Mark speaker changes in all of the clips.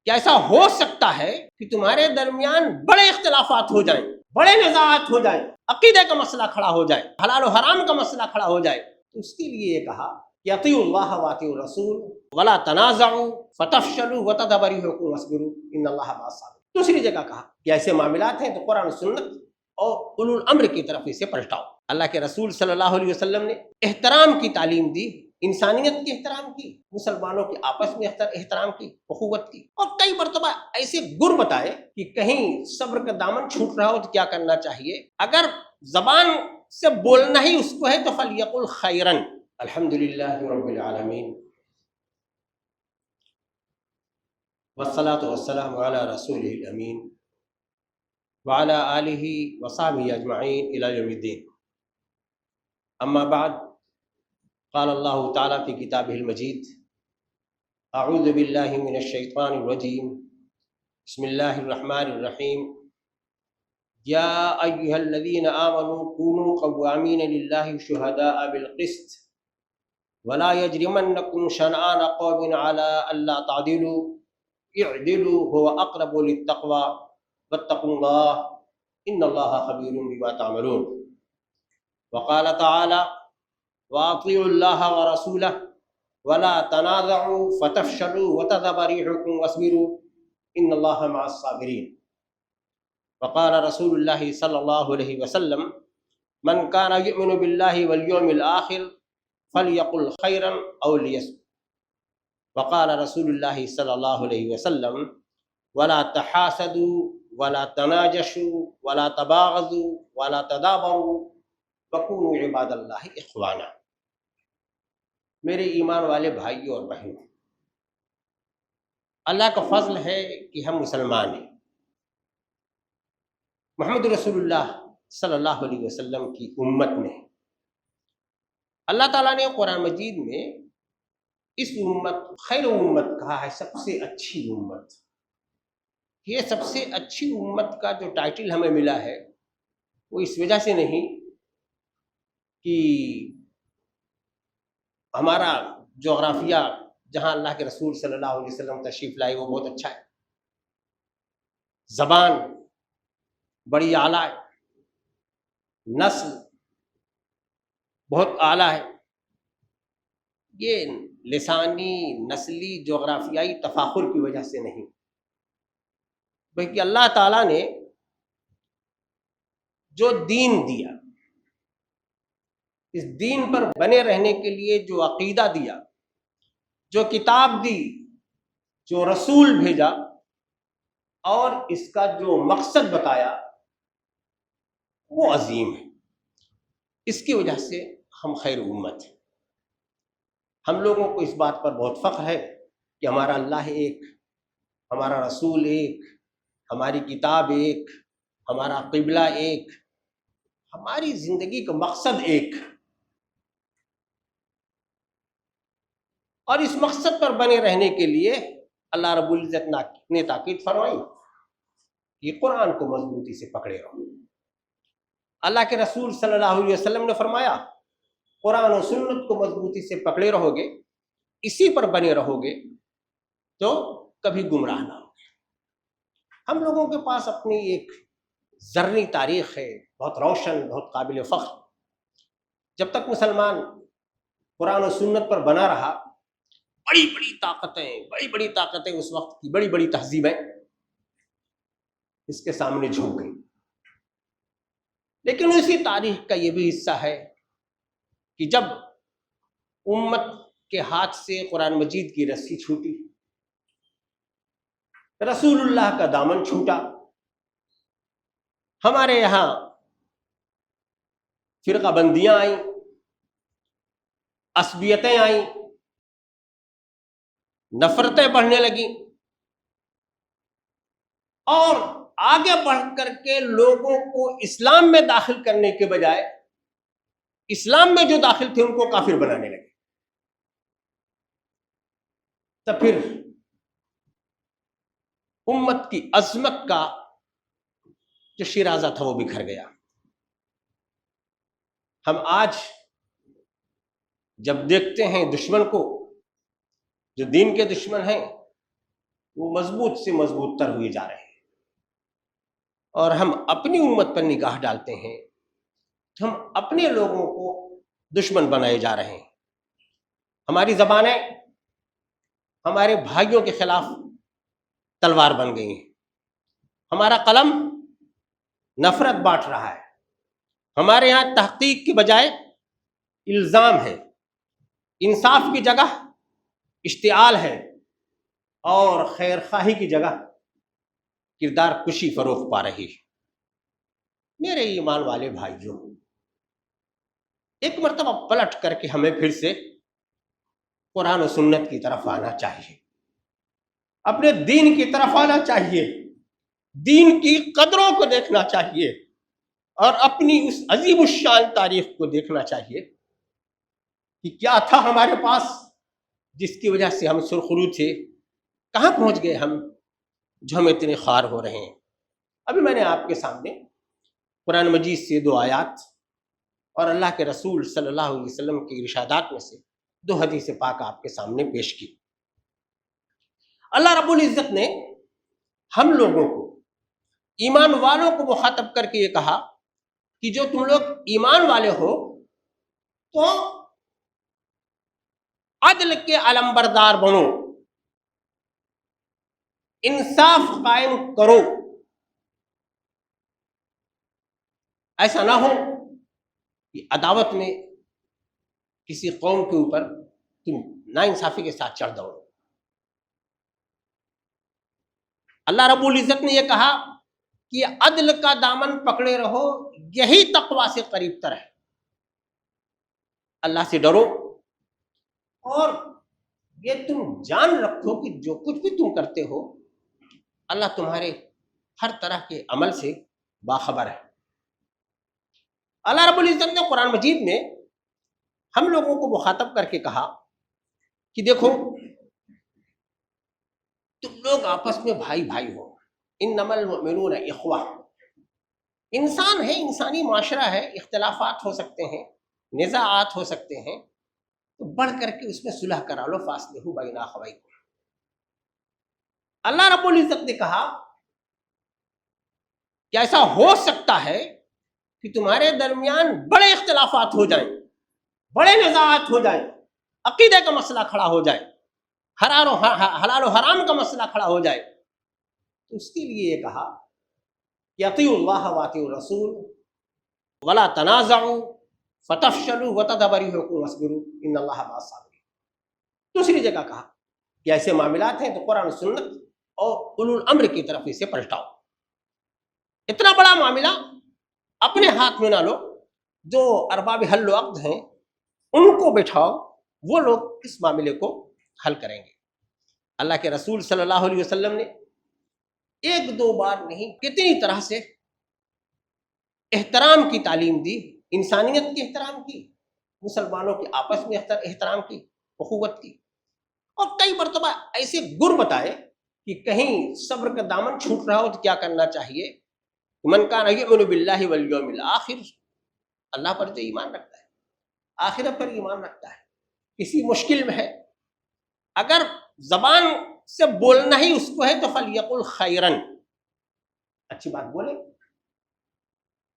Speaker 1: کیا ایسا ہو سکتا ہے کہ تمہارے درمیان بڑے اختلافات ہو جائیں، بڑے نزاعات ہو جائیں، عقیدے کا مسئلہ کھڑا ہو جائے، حلال و حرام کا مسئلہ کھڑا ہو جائے؟ تو اس کے لیے یہ کہا کہ اطیعوا اللہ واطیعوا الرسول ولا تنازعوا فتفشلوا وتذهب ريحكم واصبروا ان اللہ مع الصابرین۔ دوسری جگہ کہا کہ ایسے معاملات ہیں تو قرآن و سنت اور اولو الامر کی طرف اسے پلٹاؤ۔ اللہ کے رسول صلی اللہ علیہ وسلم نے احترام کی تعلیم دی، انسانیت کے احترام کی، مسلمانوں کے آپس میں احترام کی، اخوت کی، اور کئی مرتبہ ایسے گر بتائے کہ کہیں صبر کا دامن چھوٹ رہا ہو تو کیا کرنا چاہیے۔ اگر زبان سے بولنا ہی اس کو ہے تو فلیقل خیرا۔ الحمدللہ رب العالمین والصلاة والسلام علی رسولہ الامین وعلى آلہ وصحبہ اجمعین الی یوم الدین۔ اما بعد، قال اللہ تعالی فی کتابہ المجید اعوذ باللہ من الشیطان الرجیم بسم اللہ الرحمن الرحیم یا ایہا الذین آمنوا کونوا قوامین للہ شہداء بالقسط ولا یجرمنکم شنآن قوم علی الا تعدلوا اعدلوا هو اقرب للتقوی واتقوا اللہ ان اللہ خبیر بما تعملون۔ وقال تعالی واطیعوا اللہ ورسولہ ولا تنازعوا فتفشلوا وتذهب ريحكم واصبروا ان اللہ مع الصابرین۔ وقال رسول اللہ صلی اللہ علیہ وسلم من كان يؤمن باللہ والیوم الآخر فلیقل خیرا او لیصمت۔ وقال رسول اللہ صلی اللہ علیہ وسلم ولا تحاسدوا ولا تناجشوا ولا تباغضوا ولا تدابروا وكونوا عباد اللہ اخوانا۔ میرے ایمان والے بھائیوں اور بہنوں، اللہ کا فضل ہے کہ ہم مسلمان ہیں۔ محمد رسول اللہ صلی اللہ علیہ وسلم کی امت میں اللہ تعالیٰ نے قرآن مجید میں اس امت خیر امت کہا ہے، سب سے اچھی امت۔ یہ سب سے اچھی امت کا جو ٹائٹل ہمیں ملا ہے وہ اس وجہ سے نہیں کہ ہمارا جغرافیہ جہاں اللہ کے رسول صلی اللہ علیہ وسلم تشریف لائے وہ بہت اچھا ہے، زبان بڑی اعلیٰ ہے، نسل بہت اعلیٰ ہے۔ یہ لسانی، نسلی، جغرافیائی تفاخر کی وجہ سے نہیں، بلکہ اللہ تعالیٰ نے جو دین دیا، اس دین پر بنے رہنے کے لیے جو عقیدہ دیا، جو کتاب دی، جو رسول بھیجا، اور اس کا جو مقصد بتایا وہ عظیم ہے۔ اس کی وجہ سے ہم خیر امت ہیں۔ ہم لوگوں کو اس بات پر بہت فخر ہے کہ ہمارا اللہ ایک، ہمارا رسول ایک، ہماری کتاب ایک، ہمارا قبلہ ایک، ہماری زندگی کا مقصد ایک، اور اس مقصد پر بنے رہنے کے لیے اللہ رب العزت نے تاکید فرمائی کہ قرآن کو مضبوطی سے پکڑے رہو۔ اللہ کے رسول صلی اللہ علیہ وسلم نے فرمایا قرآن و سنت کو مضبوطی سے پکڑے رہو گے، اسی پر بنے رہو گے تو کبھی گمراہ نہ ہوگے۔ ہم لوگوں کے پاس اپنی ایک زرعی تاریخ ہے، بہت روشن، بہت قابل فخر۔ جب تک مسلمان قرآن و سنت پر بنا رہا، بڑی بڑی طاقتیں اس وقت کی بڑی بڑی تہذیبیں اس کے سامنے جھک گئی۔ لیکن اسی تاریخ کا یہ بھی حصہ ہے کہ جب امت کے ہاتھ سے قرآن مجید کی رسی چھوٹی، رسول اللہ کا دامن چھوٹا، ہمارے یہاں فرقہ بندیاں آئیں، عصبیتیں آئیں، نفرتیں بڑھنے لگیں، اور آگے بڑھ کر کے لوگوں کو اسلام میں داخل کرنے کے بجائے اسلام میں جو داخل تھے ان کو کافر بنانے لگے۔ تو پھر امت کی عظمت کا جو شیرازہ تھا وہ بکھر گیا۔ ہم آج جب دیکھتے ہیں دشمن کو، جو دین کے دشمن ہیں، وہ مضبوط سے مضبوط تر ہوئے جا رہے ہیں، اور ہم اپنی امت پر نگاہ ڈالتے ہیں تو ہم اپنے لوگوں کو دشمن بنائے جا رہے ہیں۔ ہماری زبانیں ہمارے بھائیوں کے خلاف تلوار بن گئی ہیں، ہمارا قلم نفرت بانٹ رہا ہے، ہمارے یہاں تحقیق کی بجائے الزام ہے، انصاف کی جگہ اشتعال ہے، اور خیر خواہی کی جگہ کردار کشی فروغ پا رہی ہے۔ میرے ایمان والے بھائیوں، ایک مرتبہ پلٹ کر کے ہمیں پھر سے قرآن و سنت کی طرف آنا چاہیے، اپنے دین کی طرف آنا چاہیے، دین کی قدروں کو دیکھنا چاہیے، اور اپنی اس عظیم الشان تاریخ کو دیکھنا چاہیے کہ کیا تھا ہمارے پاس جس کی وجہ سے ہم سرخرو تھے، کہاں پہنچ گئے ہم جو ہم اتنے خوار ہو رہے ہیں۔ ابھی میں نے آپ کے سامنے قرآن مجید سے 2 آیات اور اللہ کے رسول صلی اللہ علیہ وسلم کے ارشادات میں سے 2 حدیث پاک آپ کے سامنے پیش کی۔ اللہ رب العزت نے ہم لوگوں کو، ایمان والوں کو مخاطب کر کے یہ کہا کہ جو تم لوگ ایمان والے ہو تو عدل کے علمبردار بنو، انصاف قائم کرو، ایسا نہ ہو کہ عداوت میں کسی قوم کے اوپر تم ناانصافی کے ساتھ چڑھ دوڑو۔ اللہ رب العزت نے یہ کہا کہ عدل کا دامن پکڑے رہو، یہی تقوی سے قریب تر ہے۔ اللہ سے ڈرو، اور یہ تم جان رکھو کہ جو کچھ بھی تم کرتے ہو اللہ تمہارے ہر طرح کے عمل سے باخبر ہے۔ اللہ رب العزت نے قرآن مجید میں ہم لوگوں کو مخاطب کر کے کہا کہ دیکھو تم لوگ آپس میں بھائی بھائی ہو، انما المؤمنون اخوہ۔ انسان ہے، انسانی معاشرہ ہے، اختلافات ہو سکتے ہیں، نزاعات ہو سکتے ہیں، تو بڑھ کر کے اس میں صلح کرا لو، فاصلحوا بین اخویکم۔ اللہ رب العزت نے کہا کہ ایسا ہو سکتا ہے کہ تمہارے درمیان بڑے اختلافات ہو جائیں، بڑے نزاعات ہو جائیں، عقیدے کا مسئلہ کھڑا ہو جائے، حلال و حرام کا مسئلہ کھڑا ہو جائے، تو اس کے لیے یہ کہا کہ اطیعوا اللہ واطیعوا الرسول ولا تنازعوا فتفشلوا وتذهب ريحكم واصبروا ان اللہ مع الصابرین۔ دوسری جگہ کہا کہ ایسے معاملات ہیں تو قرآن و سنت اور اولو الامر کی طرف اسے پلٹاؤ۔ اتنا بڑا معاملہ اپنے ہاتھ میں نہ لو، جو ارباب حل و عقد ہیں ان کو بٹھاؤ، وہ لوگ اس معاملے کو حل کریں گے۔ اللہ کے رسول صلی اللہ علیہ وسلم نے 1-2 بار نہیں کتنی طرح سے احترام کی تعلیم دی، انسانیت کے احترام کی، مسلمانوں کے آپس میں احترام کی، اخوت کی، اور کئی مرتبہ ایسے گر بتائے کہ کہیں صبر کا دامن چھوٹ رہا ہو تو کیا کرنا چاہیے۔ من کان یؤمن باللہ والیوم الآخر، اللہ پر جو ایمان رکھتا ہے، آخرت پر ایمان رکھتا ہے، کسی مشکل میں ہے، اگر زبان سے بولنا ہی اس کو ہے تو فلیقل خیرن، اچھی بات بولے،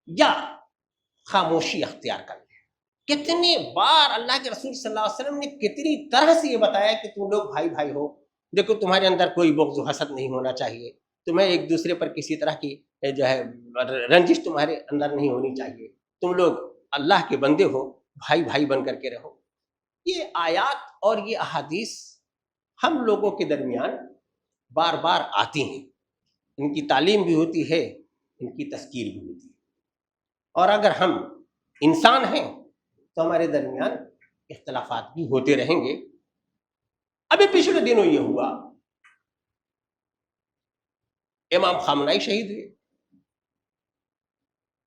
Speaker 1: یا خاموشی اختیار کر لے۔ کتنے بار اللہ کے رسول صلی اللہ علیہ وسلم نے کتنی طرح سے یہ بتایا کہ تم لوگ بھائی بھائی ہو، دیکھو تمہارے اندر کوئی بغض و حسد نہیں ہونا چاہیے، تمہیں ایک دوسرے پر کسی طرح کی جو ہے رنجش تمہارے اندر نہیں ہونی چاہیے، تم لوگ اللہ کے بندے ہو، بھائی بھائی بن کر کے رہو۔ یہ آیات اور یہ احادیث ہم لوگوں کے درمیان بار بار آتی ہیں، ان کی تعلیم بھی ہوتی ہے، ان کی تذکیر بھی ہوتی ہے، اور اگر ہم انسان ہیں تو ہمارے درمیان اختلافات بھی ہوتے رہیں گے۔ ابھی پچھلے دنوں یہ ہوا، امام خامنائی شہید ہوئے،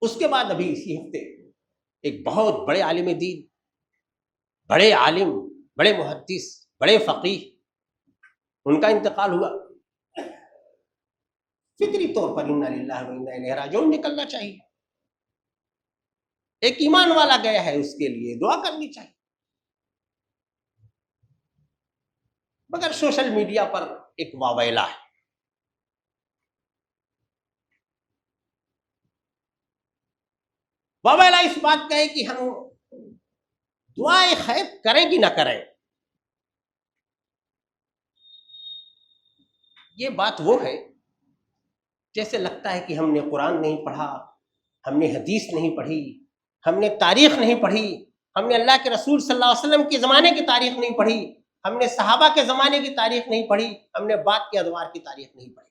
Speaker 1: اس کے بعد ابھی اسی ہفتے ایک بہت بڑے عالم دین، بڑے عالم، بڑے محدث، بڑے فقیہ، ان کا انتقال ہوا۔ فطری طور پر انا للہ و انا الیہ راجعون نکلنا چاہیے، ایک ایمان والا گیا ہے اس کے لیے دعا کرنی چاہیے، مگر سوشل میڈیا پر ایک واویلا ہے، وویلا اس بات کا ہے کہ ہم دعائے خیر کریں کہ نہ کریں. یہ بات وہ ہے جیسے لگتا ہے کہ ہم نے قرآن نہیں پڑھا، ہم نے حدیث نہیں پڑھی، ہم نے تاریخ نہیں پڑھی، ہم نے اللہ کے رسول صلی اللہ علیہ وسلم کے زمانے کی تاریخ نہیں پڑھی، ہم نے صحابہ کے زمانے کی تاریخ نہیں پڑھی، ہم نے بعد کے ادوار کی تاریخ نہیں پڑھی.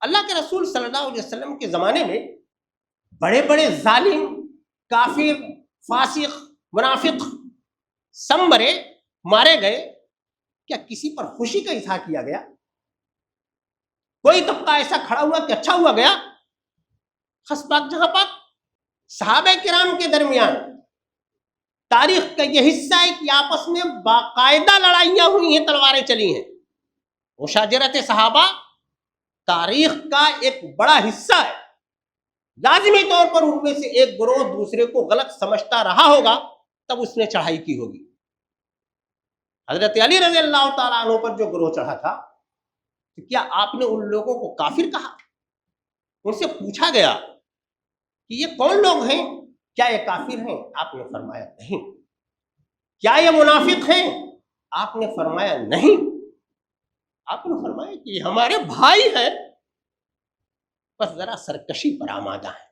Speaker 1: اللہ کے رسول صلی اللہ علیہ وسلم کے زمانے میں بڑے بڑے ظالم، کافر، فاسق، منافق سب مرے، مارے گئے. کیا کسی پر خوشی کا اظہار کیا گیا؟ کوئی طبقہ ایسا کھڑا ہوا کہ اچھا ہوا گیا؟ خس پاک جہاں پاک صحابہ کرام کے درمیان تاریخ کا یہ حصہ ہے کہ آپس میں باقاعدہ لڑائیاں ہوئی ہیں، تلواریں چلی ہیں. مشاجرت صحابہ تاریخ کا ایک بڑا حصہ ہے. لازمی طور پر ان میں سے ایک گروہ دوسرے کو غلط سمجھتا رہا ہوگا، تب اس نے چڑھائی کی ہوگی. حضرت علی رضی اللہ تعالیٰ عنہ پر جو گروہ چڑھا تھا، تو کیا آپ نے ان لوگوں کو کافر کہا؟ ان سے پوچھا گیا کہ یہ کون لوگ ہیں، کیا یہ کافر ہیں؟ آپ نے فرمایا نہیں. کیا یہ منافق ہیں؟ آپ نے فرمایا نہیں. آپ نے فرمایا کہ یہ ہمارے بھائی ہیں، بس ذرا سرکشی پر آمادہ ہیں.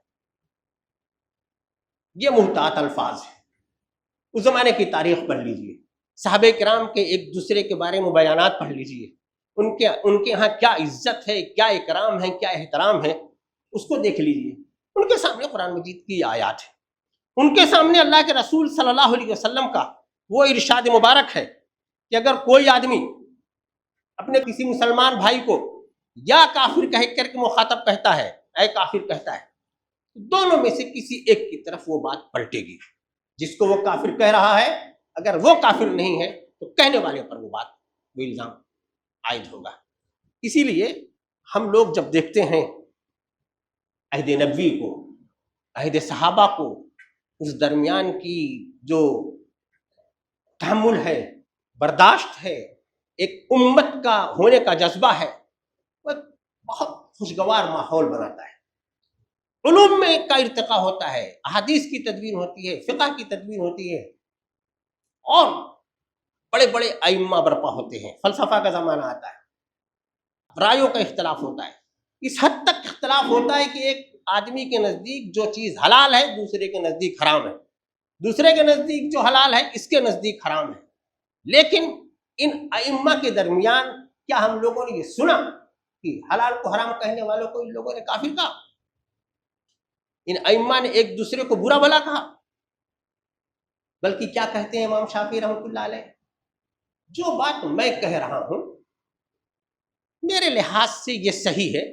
Speaker 1: یہ محتاط الفاظ ہیں. اس زمانے کی تاریخ پڑھ لیجئے، صحابہ کرام کے ایک دوسرے کے بارے میں بیانات پڑھ لیجئے، ان کے ہاں کیا عزت ہے، کیا اکرام ہے، کیا احترام ہے، اس کو دیکھ لیجئے. ان کے سامنے قرآن مجید کی آیات ہے، ان کے سامنے اللہ کے رسول صلی اللہ علیہ وسلم کا وہ ارشاد مبارک ہے کہ اگر کوئی آدمی اپنے کسی مسلمان بھائی کو یا کافر کہہ کر کے مخاطب کہتا ہے، اے کافر کہتا ہے، دونوں میں سے کسی ایک کی طرف وہ بات پلٹے گی. جس کو وہ کافر کہہ رہا ہے اگر وہ کافر نہیں ہے تو کہنے والے پر وہ الزام عائد ہوگا. اسی لیے ہم لوگ جب دیکھتے ہیں عہد نبوی کو، عہد صحابہ کو، اس درمیان کی جو تحمل ہے، برداشت ہے، ایک امت کا ہونے کا جذبہ ہے، وہ بہت خوشگوار ماحول بناتا ہے. علوم میں کا ارتقاء ہوتا ہے، احادیث کی تدوین ہوتی ہے، فقہ کی تدوین ہوتی ہے، اور بڑے بڑے ائمہ برپا ہوتے ہیں. فلسفہ کا زمانہ آتا ہے، رائیوں کا اختلاف ہوتا ہے. اس حد تک اختلاف ہوتا ہے کہ ایک آدمی کے نزدیک جو چیز حلال ہے دوسرے کے نزدیک حرام ہے، دوسرے کے نزدیک جو حلال ہے اس کے نزدیک حرام ہے. لیکن ان ائمہ کے درمیان کیا ہم لوگوں نے یہ سنا کہ حلال کو حرام کہنے والوں کو ان لوگوں نے کافر کہا؟ ان ائمہ نے ایک دوسرے کو برا بھلا کہا؟ بلکہ کیا کہتے ہیں امام شافعی رحمۃ اللہ علیہ، جو بات میں کہہ رہا ہوں میرے لحاظ سے یہ صحیح ہے،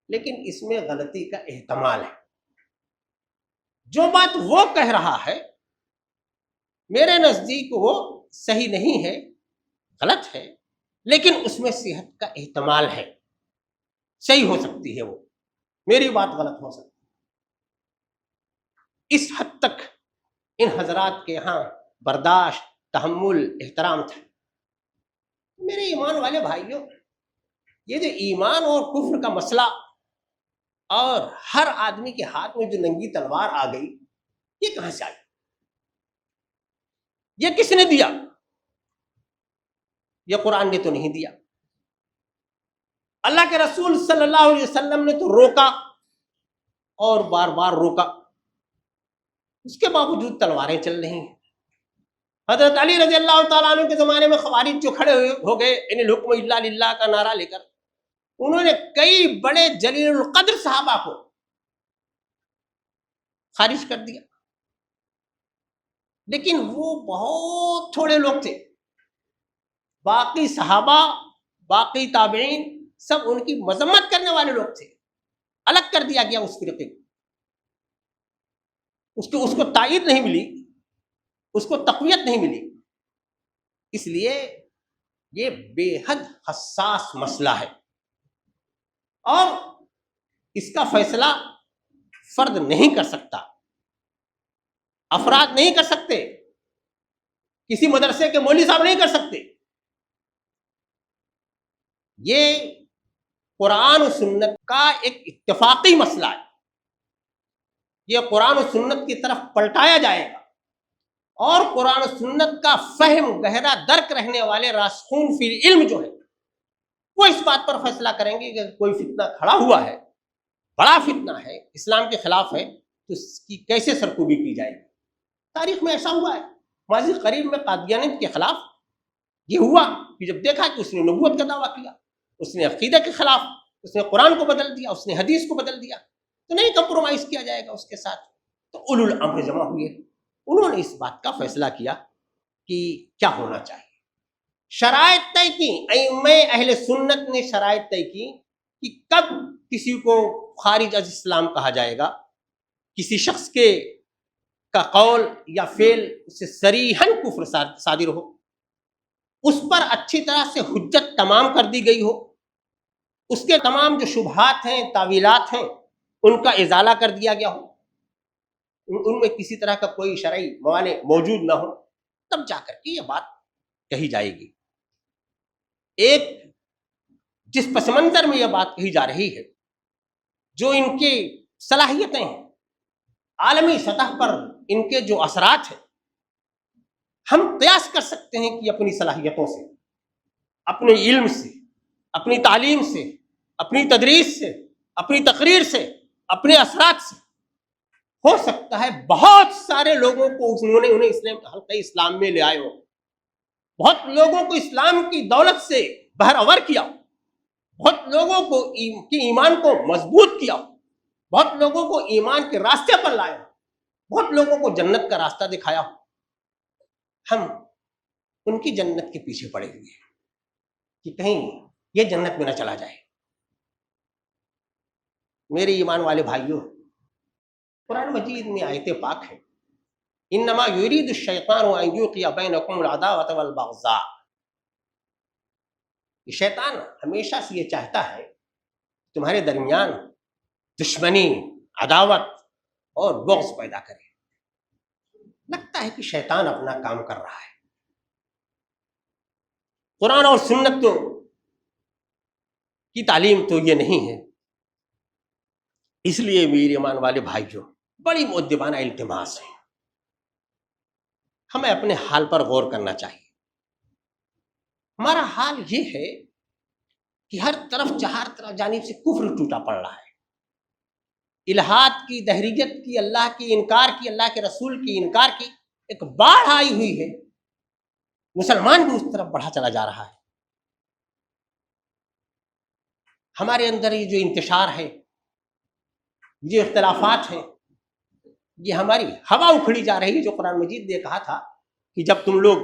Speaker 1: لیکن اس میں غلطی کا احتمال ہے. جو بات وہ کہہ رہا ہے میرے نزدیک وہ صحیح نہیں ہے، غلط ہے، لیکن اس میں صحت کا احتمال ہے، صحیح ہو سکتی ہے، وہ میری بات غلط ہو سکتی ہے. اس حد تک ان حضرات کے ہاں برداشت، تحمل، احترام تھا. میرے ایمان والے بھائیوں، یہ جو ایمان اور کفر کا مسئلہ اور ہر آدمی کے ہاتھ میں جو ننگی تلوار آ گئی، یہ کہاں سے آئی؟ یہ کس نے دیا؟ یہ قرآن نے تو نہیں دیا. اللہ کے رسول صلی اللہ علیہ وسلم نے تو روکا اور بار بار روکا، اس کے باوجود تلواریں چل رہی ہیں. حضرت علی رضی اللہ تعالیٰ عنہ کے زمانے میں خوارج جو کھڑے ہو گئے ان الحکم الا للہ کا نعرہ لے کر، انہوں نے کئی بڑے جلیل القدر صحابہ کو خارج کر دیا. لیکن وہ بہت تھوڑے لوگ تھے، باقی صحابہ، باقی تابعین سب ان کی مذمت کرنے والے لوگ تھے. الگ کر دیا گیا اس فرقے کو، اس کو تائید نہیں ملی، اس کو تقویت نہیں ملی. اس لیے یہ بے حد حساس مسئلہ ہے، اور اس کا فیصلہ فرد نہیں کر سکتا، افراد نہیں کر سکتے، کسی مدرسے کے مولوی صاحب نہیں کر سکتے. یہ قرآن و سنت کا ایک اتفاقی مسئلہ ہے. یہ قرآن و سنت کی طرف پلٹایا جائے گا، اور قرآن و سنت کا فہم گہرا درک رہنے والے راسخون فی علم جو ہے وہ اس بات پر فیصلہ کریں گے کہ کوئی فتنہ کھڑا ہوا ہے، بڑا فتنہ ہے، اسلام کے خلاف ہے، تو اس کی کیسے سرکوبی کی جائے گی۔ تاریخ میں ایسا ہوا ہے، ماضی قریب میں قادیانیت کے خلاف یہ ہوا کہ جب دیکھا کہ اس نے نبوت کا دعویٰ کیا، اس نے عقیدہ کے خلاف، اس نے قرآن کو بدل دیا، اس نے حدیث کو بدل دیا، تو نہیں کمپرومائز کیا جائے گا اس کے ساتھ۔ تو اولو الامر جمع ہوئے، انہوں نے اس بات کا فیصلہ کیا کہ کیا ہونا چاہیے، شرائط طے کی، ائمہ اہل سنت نے شرائط طے کی کہ کب کسی کو خارج از اسلام کہا جائے گا، کسی شخص کے کا قول یا فعل اس سے صریحاً کفر صادر ہو، اس پر اچھی طرح سے حجت تمام کر دی گئی ہو، اس کے تمام جو شبہات ہیں، تعویلات ہیں، ان کا ازالہ کر دیا گیا ہو، ان میں کسی طرح کا کوئی شرعی موانع موجود نہ ہو، تب جا کر کے یہ بات کہی جائے گی۔ ایک جس پس منظر میں یہ بات کہی جا رہی ہے، جو ان کی صلاحیتیں ہیں، عالمی سطح پر ان کے جو اثرات ہیں، ہم قیاس کر سکتے ہیں کہ اپنی صلاحیتوں سے، اپنے علم سے، اپنی تعلیم سے، اپنی تدریس سے، اپنی تقریر سے، اپنے اثرات سے ہو سکتا ہے بہت سارے لوگوں کو انہیں حلقہ اسلام میں لے آئے ہو، بہت لوگوں کو اسلام کی دولت سے بہرور کیا، بہت لوگوں کو ایمان کو مضبوط کیا، بہت لوگوں کو ایمان کے راستے پر لایا، بہت لوگوں کو جنت کا راستہ دکھایا۔ ہم ان کی جنت کے پیچھے پڑے ہوئے ہیں کہ کہیں یہ جنت میں نہ چلا جائے۔ میرے ایمان والے بھائیوں، قرآن مجید میں آیت پاک ہے، انما یرید الشیطان ان یوقع بینکم العداوۃ والبغضاء، یہ شیطان ہمیشہ سے یہ چاہتا ہے تمہارے درمیان دشمنی، عداوت اور بغض پیدا کرے۔ لگتا ہے کہ شیطان اپنا کام کر رہا ہے، قرآن اور سنت کی تعلیم تو یہ نہیں ہے۔ اس لیے میرے ایمان والے بھائیوں، بڑی مؤدبانہ التماس ہے، ہمیں اپنے حال پر غور کرنا چاہیے۔ ہمارا حال یہ ہے کہ ہر طرف چہار طرف جانب سے کفر ٹوٹا پڑ رہا ہے، الہاد کی، دہریت کی، اللہ کی انکار کی، اللہ کے رسول کی انکار کی ایک باڑھ آئی ہوئی ہے، مسلمان بھی اس طرف بڑھا چلا جا رہا ہے۔ ہمارے اندر یہ جو انتشار ہے، یہ اختلافات ہیں، یہ ہماری ہوا اکھڑی جا رہی ہے، جو قرآن مجید نے کہا تھا کہ جب تم لوگ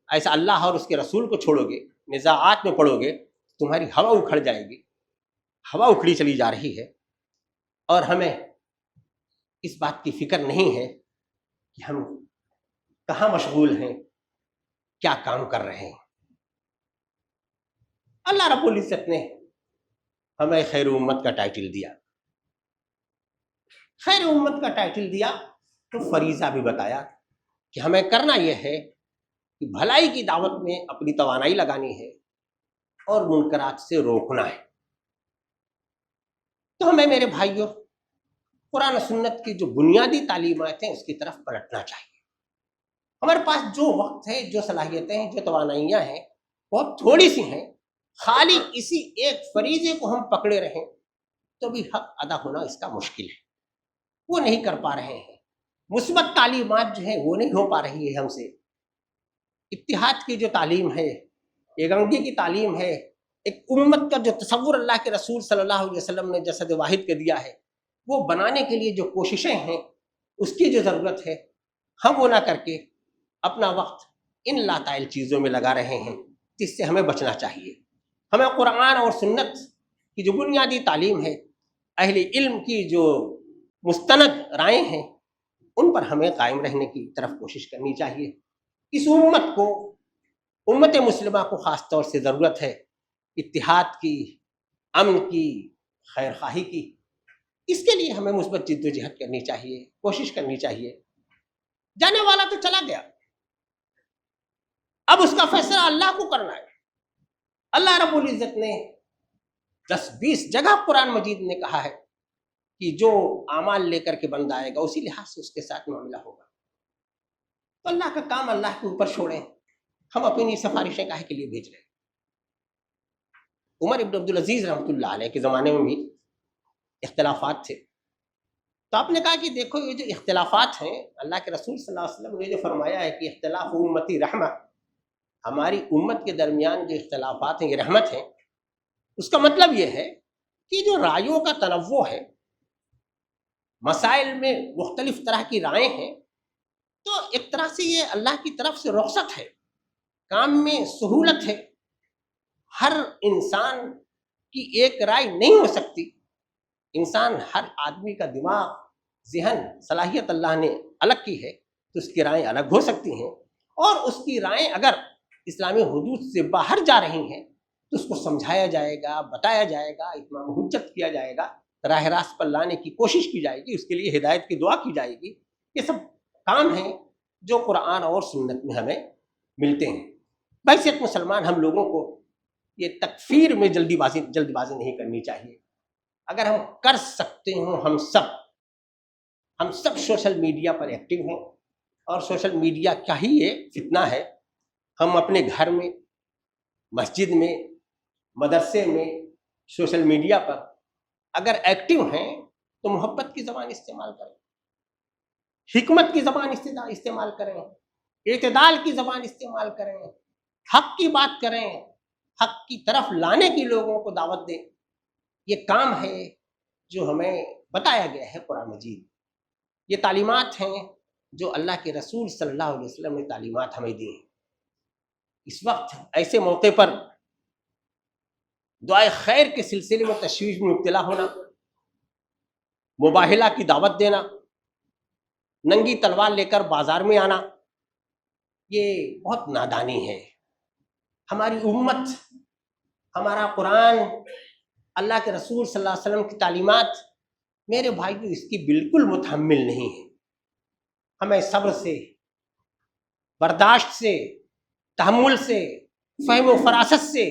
Speaker 1: ایسا اللہ اور اس کے رسول کو چھوڑو گے، نزاعات میں پڑو گے، تمہاری ہوا اکھڑ جائے گی۔ ہوا اکھڑی چلی جا رہی ہے، اور ہمیں اس بات کی فکر نہیں ہے کہ ہم کہاں مشغول ہیں، کیا کام کر رہے ہیں۔ اللہ رب العزت نے ہمیں خیر امت کا ٹائٹل دیا، خیر امت کا ٹائٹل دیا تو فریضہ بھی بتایا کہ ہمیں کرنا یہ ہے کہ بھلائی کی دعوت میں اپنی توانائی لگانی ہے اور منکرات سے روکنا ہے۔ تو ہمیں میرے بھائیوں قرآن و سنت کی جو بنیادی تعلیمات ہیں اس کی طرف پلٹنا چاہیے۔ ہمارے پاس جو وقت ہے، جو صلاحیتیں ہیں، جو توانائیاں ہیں، بہت تھوڑی سی ہیں، خالی اسی ایک فریضے کو ہم پکڑے رہیں تو بھی حق ادا ہونا اس کا مشکل ہے، وہ نہیں کر پا رہے ہیں۔ مثبت تعلیمات جو ہیں وہ نہیں ہو پا رہی ہے ہم سے۔ اتحاد کی جو تعلیم ہے، یکانگی کی تعلیم ہے، ایک امت کا جو تصور اللہ کے رسول صلی اللہ علیہ وسلم نے جسد واحد کے دیا ہے، وہ بنانے کے لیے جو کوششیں ہیں، اس کی جو ضرورت ہے، ہم وہ نہ کر کے اپنا وقت ان لاتعلم چیزوں میں لگا رہے ہیں، جس سے ہمیں بچنا چاہیے۔ ہمیں قرآن اور سنت کی جو بنیادی تعلیم ہے، اہل علم کی جو مستند رائے ہیں، ان پر ہمیں قائم رہنے کی طرف کوشش کرنی چاہیے۔ اس امت کو، امت مسلمہ کو خاص طور سے ضرورت ہے اتحاد کی، امن کی، خیر خواہی کی۔ اس کے لیے ہمیں مثبت جد و جہد کرنی چاہیے، کوشش کرنی چاہیے۔ جانے والا تو چلا گیا، اب اس کا فیصلہ اللہ کو کرنا ہے۔ اللہ رب العزت نے 10-20 جگہ قرآن مجید نے کہا ہے کہ جو اعمال لے کر کے بندہ آئے گا اسی لحاظ سے اس کے ساتھ معاملہ ہوگا. تو اللہ کا کام اللہ کے اوپر چھوڑیں، ہم اپنی سفارشیں کاہے کے لیے بھیج رہے ہیں. عمر ابن عبدالعزیز رحمۃ اللہ علیہ کے زمانے میں بھی اختلافات تھے. تو آپ نے کہا کہ دیکھو یہ جو اختلافات ہیں، اللہ کے رسول صلی اللہ علیہ وسلم نے جو فرمایا ہے کہ اختلاف امتی رحمہ، ہماری امت کے درمیان جو اختلافات ہیں یہ رحمت ہیں، اس کا مطلب یہ ہے کہ جو رائیوں کا تنوع ہے، مسائل میں مختلف طرح کی رائے ہیں، تو ایک طرح سے یہ اللہ کی طرف سے رخصت ہے، کام میں سہولت ہے. ہر انسان کی ایک رائے نہیں ہو سکتی. انسان، ہر آدمی کا دماغ، ذہن، صلاحیت اللہ نے الگ کی ہے، تو اس کی رائیں الگ ہو سکتی ہیں، اور اس کی رائیں اگر اسلامی حدود سے باہر جا رہی ہیں تو اس کو سمجھایا جائے گا، بتایا جائے گا، اتمام حجت کیا جائے گا، راہ راست پر لانے کی کوشش کی جائے گی، اس کے لیے ہدایت کی دعا کی جائے گی. یہ سب کام ہیں جو قرآن اور سنت میں ہمیں ملتے ہیں. بحیثیت مسلمان ہم لوگوں کو یہ تکفیر میں جلدی بازی نہیں کرنی چاہیے. اگر ہم کر سکتے ہوں، ہم سب سوشل میڈیا پر ایکٹیو ہیں، اور سوشل میڈیا کا ہی یہ فتنہ ہے. ہم اپنے گھر میں، مسجد میں، مدرسے میں، سوشل میڈیا پر اگر ایکٹیو ہیں تو محبت کی زبان استعمال کریں، حکمت کی زبان استعمال کریں، اعتدال کی زبان استعمال کریں، حق کی بات کریں، حق کی طرف لانے کی لوگوں کو دعوت دیں. یہ کام ہے جو ہمیں بتایا گیا ہے قرآن مجید. یہ تعلیمات ہیں جو اللہ کے رسول صلی اللہ علیہ وسلم نے تعلیمات ہمیں دی ہیں. اس وقت ایسے موقع پر دعائے خیر کے سلسلے میں تشویش میں مبتلا ہونا، مباہلہ کی دعوت دینا، ننگی تلوار لے کر بازار میں آنا، یہ بہت نادانی ہے. ہماری امت، ہمارا قرآن، اللہ کے رسول صلی اللہ علیہ وسلم کی تعلیمات، میرے بھائیو، اس کی بالکل متحمل نہیں ہے. ہمیں صبر سے، برداشت سے، تحمل سے، فہم و فراست سے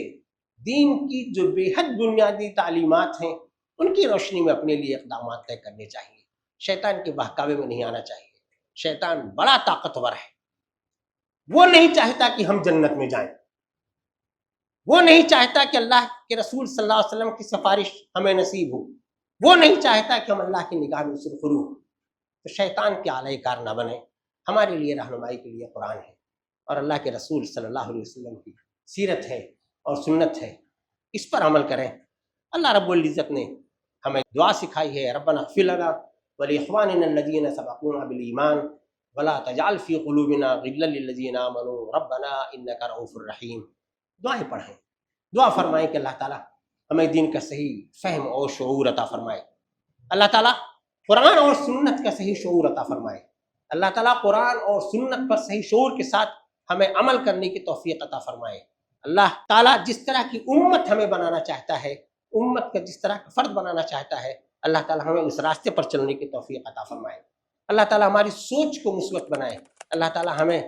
Speaker 1: دین کی جو بے حد بنیادی تعلیمات ہیں ان کی روشنی میں اپنے لیے اقدامات طے کرنے چاہیے. شیطان کے بہکاوے میں نہیں آنا چاہیے. شیطان بڑا طاقتور ہے، وہ نہیں چاہتا کہ ہم جنت میں جائیں، وہ نہیں چاہتا کہ اللہ کے رسول صلی اللہ علیہ وسلم کی سفارش ہمیں نصیب ہو، وہ نہیں چاہتا کہ ہم اللہ کی نگاہ میں سرخرو ہوں. تو شیطان کے آلۂ کار نہ بنے. ہمارے لیے رہنمائی کے لیے قرآن ہے، اور اللہ کے رسول صلی اللہ علیہ وسلم کی سیرت ہے اور سنت ہے. اس پر عمل کریں. اللہ رب العزت نے ہمیں دعا سکھائی ہے، ربنا اغفر لنا ولاخواننا الذین سبقونا بالایمان ولا تجعل فی قلوبنا غلا للذین آمنوا ربنا انک رؤوف رحیم. دعائیں پڑھیں، دعا فرمائیں کہ اللہ تعالیٰ ہمیں دین کا صحیح فہم اور شعور عطا فرمائے. اللہ تعالیٰ قرآن اور سنت کا صحیح شعور عطا فرمائے. اللہ تعالیٰ قرآن اور سنت پر صحیح شعور کے ساتھ ہمیں عمل کرنے کی توفیق عطا فرمائے. اللہ تعالیٰ جس طرح کی امت ہمیں بنانا چاہتا ہے، امت کا جس طرح کا فرد بنانا چاہتا ہے، اللہ تعالیٰ ہمیں اس راستے پر چلنے کی توفیق عطا فرمائے. اللہ تعالیٰ ہماری سوچ کو مثبت بنائے. اللہ تعالیٰ ہمیں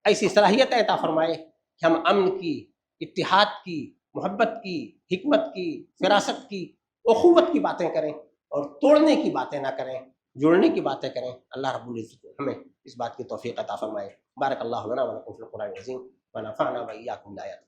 Speaker 1: ایسی صلاحیت عطا فرمائے کہ ہم امن کی، اتحاد کی، محبت کی، حکمت کی، فراست کی، اخوت کی باتیں کریں، اور توڑنے کی باتیں نہ کریں، جوڑنے کی باتیں کریں. اللہ رب العزت ہمیں اس بات کی توفیق عطا فرمائے. بارک اللہ لنا ولکم فی القرآن العظیم ونفعنا وإياكم بالآیات.